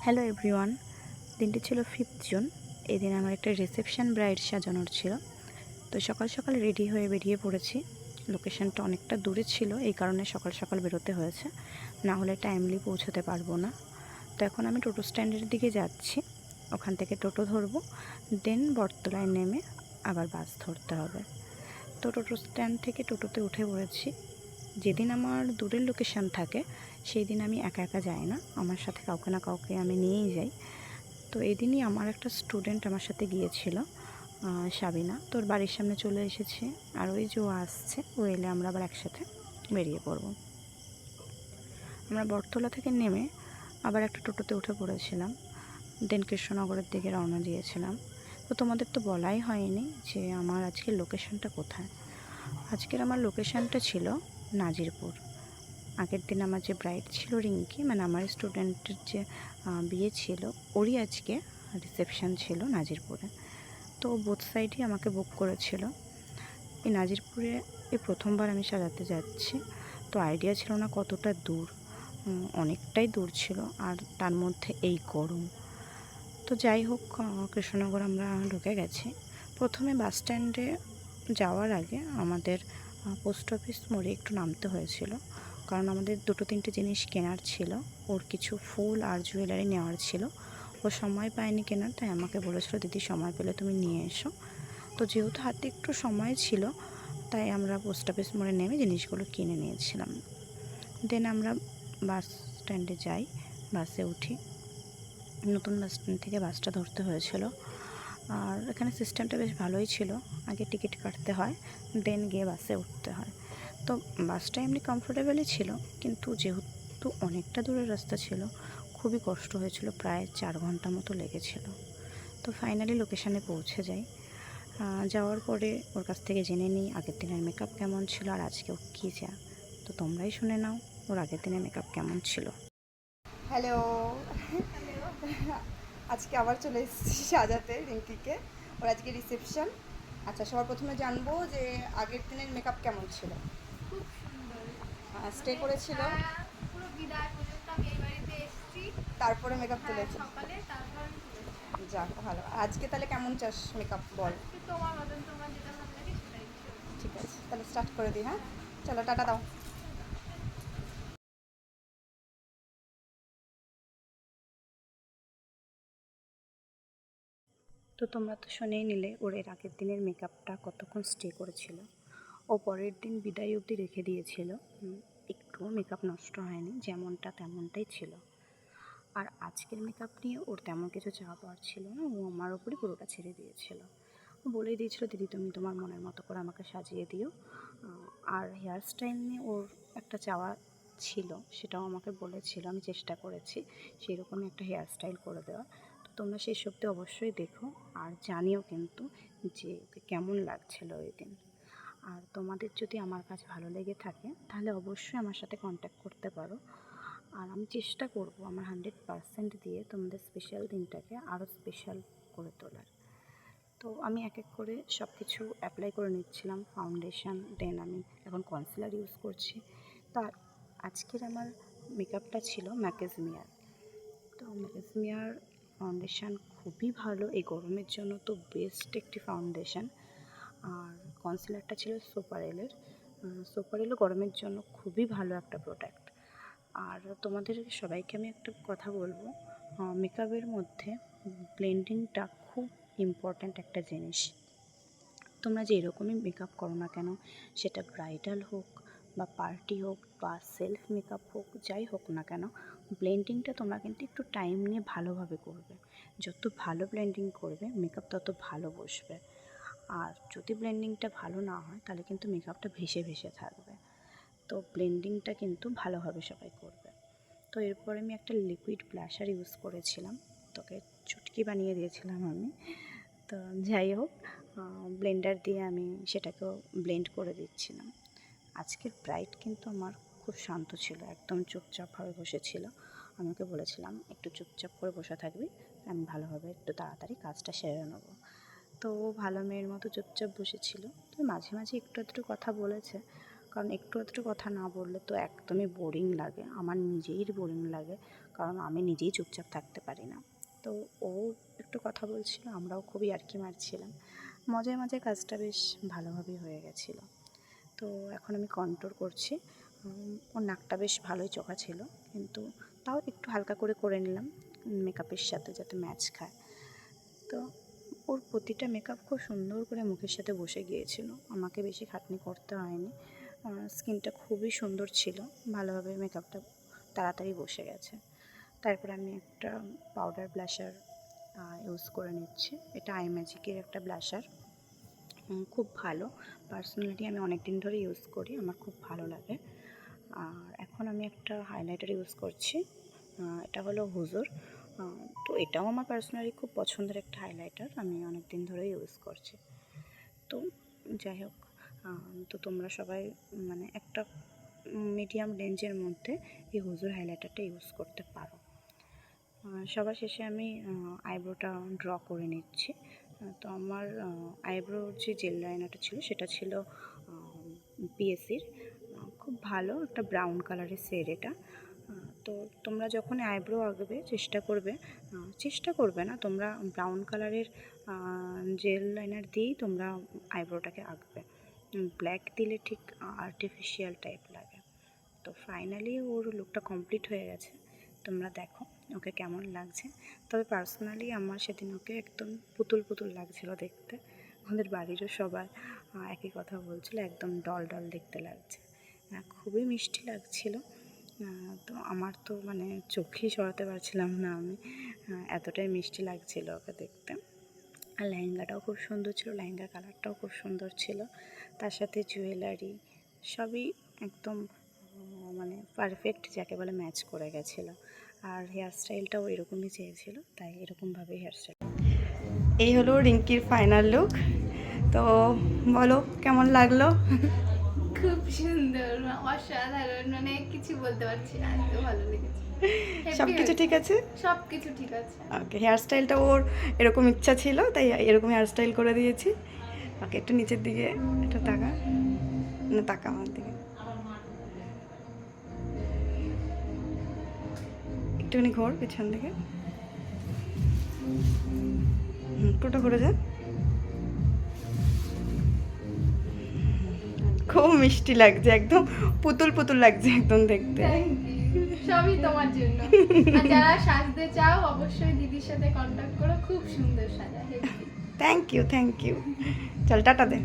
Hello everyone, দিনটি ছিল 5th June. এই দিন আমার একটা রিসেপশন ব্রাইড সাজানোর ছিল। তো সকাল সকাল রেডি হয়ে বেরিয়ে পড়েছি। লোকেশনটা অনেকটা দূরে ছিল, এই কারণে সকাল সকাল বেরোতে হয়েছে, না হলে টাইমলি পৌঁছতে পারবো না। তো এখন আমি টোটো স্ট্যান্ডের দিকে যাচ্ছি, ওখান থেকে টোটো ধরবো, দেন বটতলায় নেমে আবার বাস ধরতে হবে। তো টোটো স্ট্যান্ড থেকে টোটোতে উঠে পড়েছি। যেদিন আমার দূরের লোকেশান থাকে সেই দিন আমি একা একা যাই না, আমার সাথে কাউকে না কাউকে আমি নিয়েই যাই। তো এই দিনই আমার একটা স্টুডেন্ট আমার সাথে গিয়েছিল, সাবিনা। তোর বাড়ির সামনে চলে এসেছে, আর ওই যে ও আসছে, ও এলে আমরা আবার একসাথে বেরিয়ে পড়ব। আমরা বটতলা থেকে নেমে আবার একটা টোটোতে উঠে পড়েছিলাম, দেন কৃষ্ণনগরের দিকে রওনা দিয়েছিলাম। তো তোমাদের তো বলাই হয়নি যে আমার আজকের লোকেশানটা কোথায়। আজকের আমার লোকেশানটা ছিল নাজিরপুর। আগের দিন আমার যে ব্রাইড ছিল রিঙ্কি, মানে আমার স্টুডেন্টের যে বিয়ে ছিল, ওরই আজকে রিসেপশান ছিল নাজিরপুরে। তো বোথ সাইডই আমাকে বুক করেছিল। এই নাজিরপুরে এই প্রথমবার আমি সাজাতে যাচ্ছি, তো আইডিয়া ছিল না কতটা দূর। অনেকটাই দূর ছিল, আর তার মধ্যে এই গরম। তো যাই হোক, কৃষ্ণনগর আমরা ঢুকে গেছি। প্রথমে বাস স্ট্যান্ডে যাওয়ার আগে আমাদের পোস্ট অফিস মোড়ে একটু নামতে হয়েছিল, কারণ আমাদের দুটো তিনটে জিনিস কেনার ছিল। ওর কিছু ফুল আর জুয়েলারি নেওয়ার ছিল। ও সময় পায়নি কেনার, তাই আমাকে বলেছিল দিদি সময় পেলে তুমি নিয়ে এসো। তো যেহেতু হাতে একটু সময় ছিল, তাই আমরা পোস্ট অফিস মোড়ে নেমে জিনিসগুলো কিনে নিয়েছিলাম। দেন আমরা বাস স্ট্যান্ডে যাই, বাসে উঠি। নতুন বাস স্ট্যান্ড থেকে বাসটা ধরতে হয়েছিল। আর এখানে সিস্টেমটা বেশ ভালোই ছিল, আগে টিকিট কাটতে হয়, দেন গিয়ে বাসে উঠতে হয়। তো বাসটা এমনি কমফোর্টেবলই ছিল, কিন্তু যেহেতু অনেকটা দূরের রাস্তা ছিল, খুবই কষ্ট হয়েছিল, প্রায় 4 ঘন্টা মতো লেগেছিল। তো ফাইনালি লোকেশানে পৌঁছে যাই। যাওয়ার পরে ওর কাছ থেকে জেনে নিই আগের দিনের মেকআপ কেমন ছিল আর আজকে ও কী যা। তো তোমরাই শুনে নাও ওর আগের দিনের মেকআপ কেমন ছিল। হ্যালো। আজকে আবার চলে এসেছি সাজাতে রিঙ্কিকে, ওর আজকে রিসেপশন। আচ্ছা, সবার প্রথমে জানবো যে আগের দিনের মেকআপ কেমন ছিল। খুব সুন্দর। স্টে মানে করেছিল, পুরো বিদায় পর্যন্ত আমি এই বাড়িতে এসেছি। তারপরে মেকআপ তুলেছে। সকালে তারপর আমি তুলেছি। যাক ভালো। আজকে তাহলে কেমন চাস মেকআপ বল। আজকে তোমার মতন, তোমার যেটা ভালো লাগে সেটাই দিও। ঠিক আছে, তাহলে স্টার্ট করে দিই। হ্যাঁ, চলো টাটা দাও। তো তোমরা তো শুনেই নিলে ওর এর আগের দিনের মেকআপটা কতক্ষণ স্টে করেছিল। ও পরের দিন বিদায় অবধি রেখে দিয়েছিল, একটুও মেকআপ নষ্ট হয়নি, যেমনটা তেমনটাই ছিল। আর আজকের মেকআপ নিয়ে ওর তেমন কিছু চাওয়া পাওয়ার ছিল না, ও আমার ওপরই পুরোটা ছেড়ে দিয়েছিল। ও বলেই দিয়েছিল দিদি তুমি তোমার মনের মতো করে আমাকে সাজিয়ে দিও। আর হেয়ার স্টাইল নিয়ে ওর একটা চাওয়া ছিল, সেটাও আমাকে বলেছিল, আমি চেষ্টা করেছি সেই রকমই একটা হেয়ার স্টাইল করে দেওয়ার। তো তোমরা সেই সবটি অবশ্যই দেখো, আর জানিও কিন্তু যে ওকে কেমন লাগছিল ওই দিন। আর তোমাদের যদি আমার কাজ ভালো লেগে থাকে তাহলে অবশ্যই আমার সাথে কন্ট্যাক্ট করতে পারো। আর আমি চেষ্টা করব আমার 100% দিয়ে তোমাদের স্পেশাল দিনটাকে আরও স্পেশাল করে তোলার। তো আমি এক এক করে সব কিছু অ্যাপ্লাই করে নিচ্ছিলাম, ফাউন্ডেশন, দেন আমি এখন কনসিলার ইউজ করছি। তা আজকের আমার মেকআপটা ছিল ম্যাকেজমিয়ার। তো ম্যাকেজমিয়ার ফাউন্ডেশন খুবই ভালো, এই গরমের জন্য তো বেস্ট একটি ফাউন্ডেশন। আর কনসিলারটা ছিল সোপারেলের। সোপারেলও গরমের জন্য খুবই ভালো একটা প্রোডাক্ট। আর তোমাদের সবাইকে আমি একটা কথা বলবো, মেকআপের মধ্যে ব্লেন্ডিংটা খুব ইম্পর্ট্যান্ট একটা জিনিস। তোমরা যে এরকমই মেকআপ করো না কেন, সেটা ব্রাইডাল হোক বা পার্টি হোক বা সেলফ মেকআপ হোক, যাই হোক না কেন, ব্লেন্ডিংটা তোমরা কিন্তু একটু টাইম নিয়ে ভালোভাবে করবে। যত ভালো ব্লেন্ডিং করবে মেকআপ তত ভালো বসবে। আর যদি ব্লেন্ডিংটা ভালো না হয় তাহলে কিন্তু মেকআপটা ভেসে ভেসে থাকবে। তো ব্লেন্ডিংটা কিন্তু ভালোভাবে সবাই করবে। তো এরপরে আমি একটা লিকুইড ব্লাশার ইউজ করেছিলাম, তোকে চুটকি বানিয়ে দিয়েছিলাম আমি। তো যাই হোক, ব্লেন্ডার দিয়ে আমি সেটাকেও ব্লেন্ড করে দিচ্ছিলাম। আজকের ব্রাইড কিন্তু আমার খুব শান্ত ছিল, একদম চুপচাপভাবে বসেছিল। আমি ওকে বলেছিলাম একটু চুপচাপ করে বসে থাকবি, আমি ভালোভাবে একটু তাড়াতাড়ি কাজটা সেরে নেবো। তো ও ভালো মেয়ের মতো চুপচাপ বসেছিল। তো মাঝে মাঝে একটু আধটু কথা বলেছে, কারণ একটু আধটু কথা না বললে তো একদমই বোরিং লাগে, আমার নিজেই বোরিং লাগে। কারণ আমি নিজেই চুপচাপ থাকতে পারি না। তো ও একটু কথা বলছিল, আমরাও খুবই ইয়ার্কি মারছিলাম। মজায় মজায় কাজটা বেশ ভালোভাবেই হয়ে গেছিলো। তো এখন আমি কন্ট্রোল করছি। ওর নাকটা বেশ ভালোই চোখা ছিল, কিন্তু তাও একটু হালকা করে করে নিলাম মেকআপের সাথে, যাতে ম্যাচ খায়। তো ওর প্রতিটা মেকআপ খুব সুন্দর করে মুখের সাথে বসে গিয়েছিল, আমাকে বেশি খাটনি করতে হয়নি। স্কিনটা খুবই সুন্দর ছিল, ভালোভাবে মেকআপটা তাড়াতাড়ি বসে গেছে। তারপর আমি একটা পাউডার ব্লাশার ইউজ করে নিচ্ছি। এটা আই ম্যাজিকের একটা ব্লাশার, খুব ভালো। পার্সোনালি আমি অনেক দিন ধরে ইউজ করি, আমার খুব ভালো লাগে। আর এখন আমি একটা হাইলাইটার ইউজ করছি, এটা হলো হুজুর। তো এটাও আমার পার্সোনালি খুব পছন্দের একটা হাইলাইটার, আমি অনেক দিন ধরে ইউজ করছি। তো যাই হোক, তো তোমরা সবাই মানে একটা মিডিয়াম রেঞ্জের মধ্যে এই হুজুর হাইলাইটারটা ইউজ করতে পারো। সবার শেষে আমি আইব্রোটা ড্র করে নিচ্ছি। তো আমার আইব্রোর যে জেল লাইনারটা ছিল সেটা ছিল পিএসির, খুব ভালো একটা ব্রাউন কালারের শেড এটা। তো তোমরা যখন আইব্রো আঁকবে চেষ্টা করবে না তোমরা ব্রাউন কালারের জেল লাইনার দিয়েই তোমরা আইব্রোটাকে আঁকবে, ব্ল্যাক দিলে ঠিক আর্টিফিশিয়াল টাইপ লাগে। তো ফাইনালি ওর লুকটা কমপ্লিট হয়ে গেছে, তোমরা দেখো ওকে কেমন লাগছে। তবে পার্সোনালি আমার সেদিন ওকে একদম পুতুল পুতুল লাগছিল দেখতে, আমাদের বাড়িরও সবাই একই কথা বলছিল, একদম ডল ডল দেখতে লাগছে, খুবই মিষ্টি লাগছিল। তো আমার তো মানে চোখেই সরাতে পারছিলাম না আমি, এতটাই মিষ্টি লাগছিল ওকে দেখতে। আর লেহেঙ্গাটাও খুব সুন্দর ছিল, লেহেঙ্গার কালারটাও খুব সুন্দর ছিল, তার সাথে জুয়েলারি সবই একদম মানে পারফেক্ট যাকে বলে ম্যাচ করে গেছিলো। আর হেয়ার স্টাইলটাও এরকমই চেয়েছিল, তাই এরকমভাবে হেয়ার স্টাইল। এই হলো রিঙ্কির ফাইনাল লুক। তো বলো কেমন লাগলো? খুব সুন্দর, অসাধারণ, মানে কিছু বলতে পারছি না, এত ভালো লেগেছে। সব কিছু ঠিক আছে? সব কিছু ঠিক আছে। ওকে, হেয়ার স্টাইলটা ওর এরকম ইচ্ছা ছিল, তাই এরকম হেয়ার স্টাইল করে দিয়েছি। ওকে, একটু নিচের দিকে একটু তাকা, না তাকা আমার দিকে, একটুখানি ঘোর পিছন দিকে, পুরোটা ঘুরে যা। খুব মিষ্টি লাগছে, একদম পুতুল পুতুল লাগছে একদম দেখতে। সবই তোমার জন্য। আর যারা সাজতে চাও অবশ্যই দিদির সাথে কন্ট্যাক্ট করো, খুব সুন্দর সাজা। Thank you, thank you. চল টাটা দে।